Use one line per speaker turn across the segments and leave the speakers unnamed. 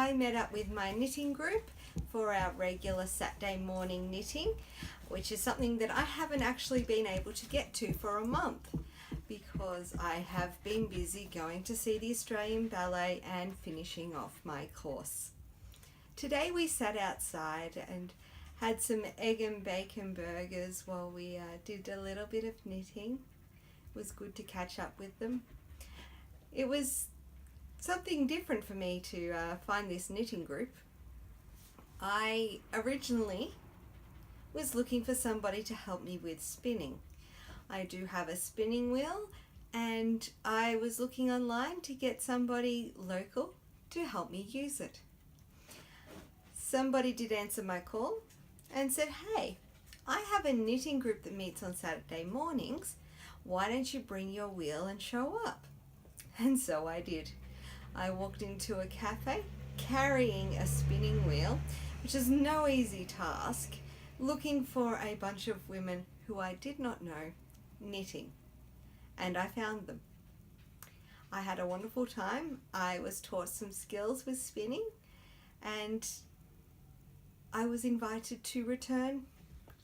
I met up with my knitting group for our regular Saturday morning knitting, which is something that I haven't actually been able to get to for a month because I have been busy going to see the Australian Ballet and finishing off my course. Today we sat outside and had some egg and bacon burgers while we did a little bit of knitting. It was good to catch up with them. It was something different for me to find this knitting group. I originally was looking for somebody to help me with spinning. I do have a spinning wheel and I was looking online to get somebody local to help me use it. Somebody did answer my call and said, "Hey, I have a knitting group that meets on Saturday mornings. Why don't you bring your wheel and show up?" And so I did. I walked into a cafe carrying a spinning wheel, which is no easy task, looking for a bunch of women who I did not know knitting. And I found them. I had a wonderful time. I was taught some skills with spinning and I was invited to return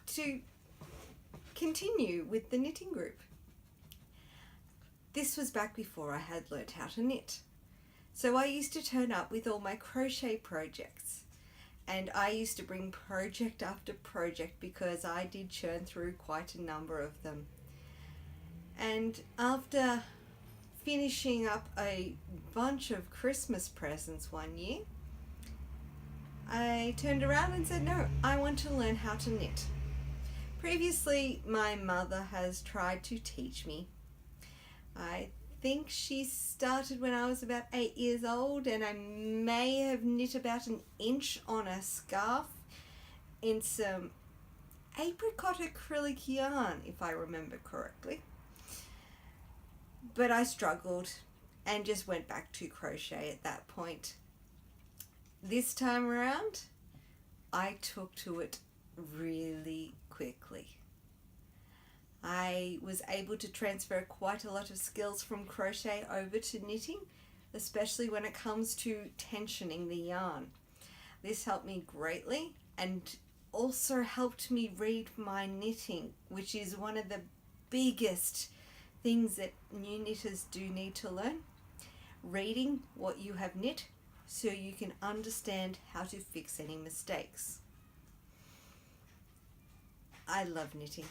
to continue with the knitting group. This was back before I had learnt how to knit. So I used to turn up with all my crochet projects and I used to bring project after project because I did churn through quite a number of them. And after finishing up a bunch of Christmas presents one year, I turned around and said, no, I want to learn how to knit. Previously, my mother has tried to teach me. I think she started when I was about 8 years old and I may have knit about an inch on a scarf in some apricot acrylic yarn, if I remember correctly. But I struggled and just went back to crochet at that point. This time around, I took to it really quickly. I was able to transfer quite a lot of skills from crochet over to knitting, especially when it comes to tensioning the yarn. This helped me greatly and also helped me read my knitting, which is one of the biggest things that new knitters do need to learn. Reading what you have knit so you can understand how to fix any mistakes. I love knitting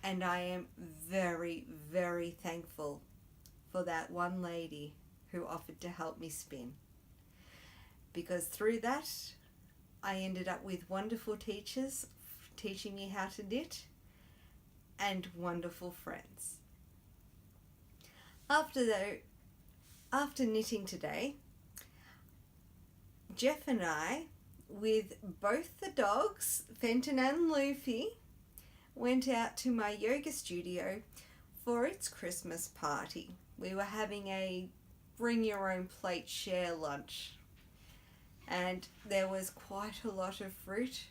and I am very, very thankful for that one lady who offered to help me spin. Because through that, I ended up with wonderful teachers teaching me how to knit and wonderful friends. After knitting today, Jeff and I, with both the dogs, Fenton and Luffy, went out to my yoga studio for its Christmas party. We were having a bring your own plate share lunch and there was quite a lot of fruit.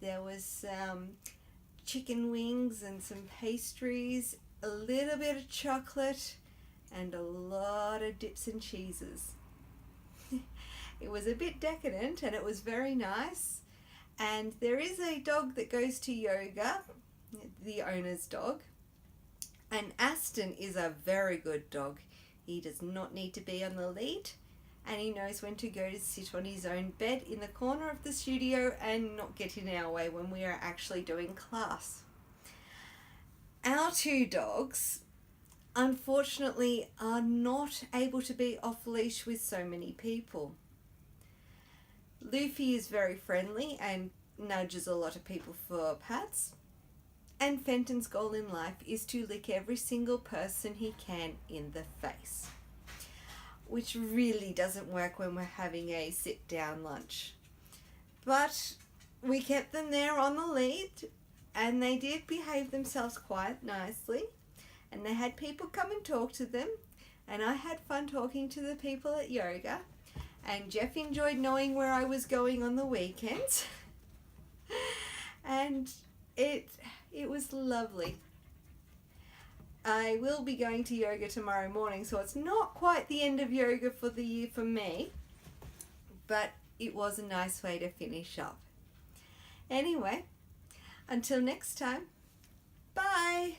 There was some chicken wings and some pastries, a little bit of chocolate and a lot of dips and cheeses. It was a bit decadent and it was very nice. And there is a dog that goes to yoga, the owner's dog. And Aston is a very good dog. He does not need to be on the lead and he knows when to go to sit on his own bed in the corner of the studio and not get in our way when we are actually doing class. Our two dogs, unfortunately, are not able to be off leash with so many people. Luffy is very friendly and nudges a lot of people for pats. And Fenton's goal in life is to lick every single person he can in the face, which really doesn't work when we're having a sit-down lunch. But we kept them there on the lead and they did behave themselves quite nicely and they had people come and talk to them and I had fun talking to the people at yoga. And Jeff enjoyed knowing where I was going on the weekends. And it was lovely. I will be going to yoga tomorrow morning, so it's not quite the end of yoga for the year for me. But it was a nice way to finish up. Anyway, until next time, bye!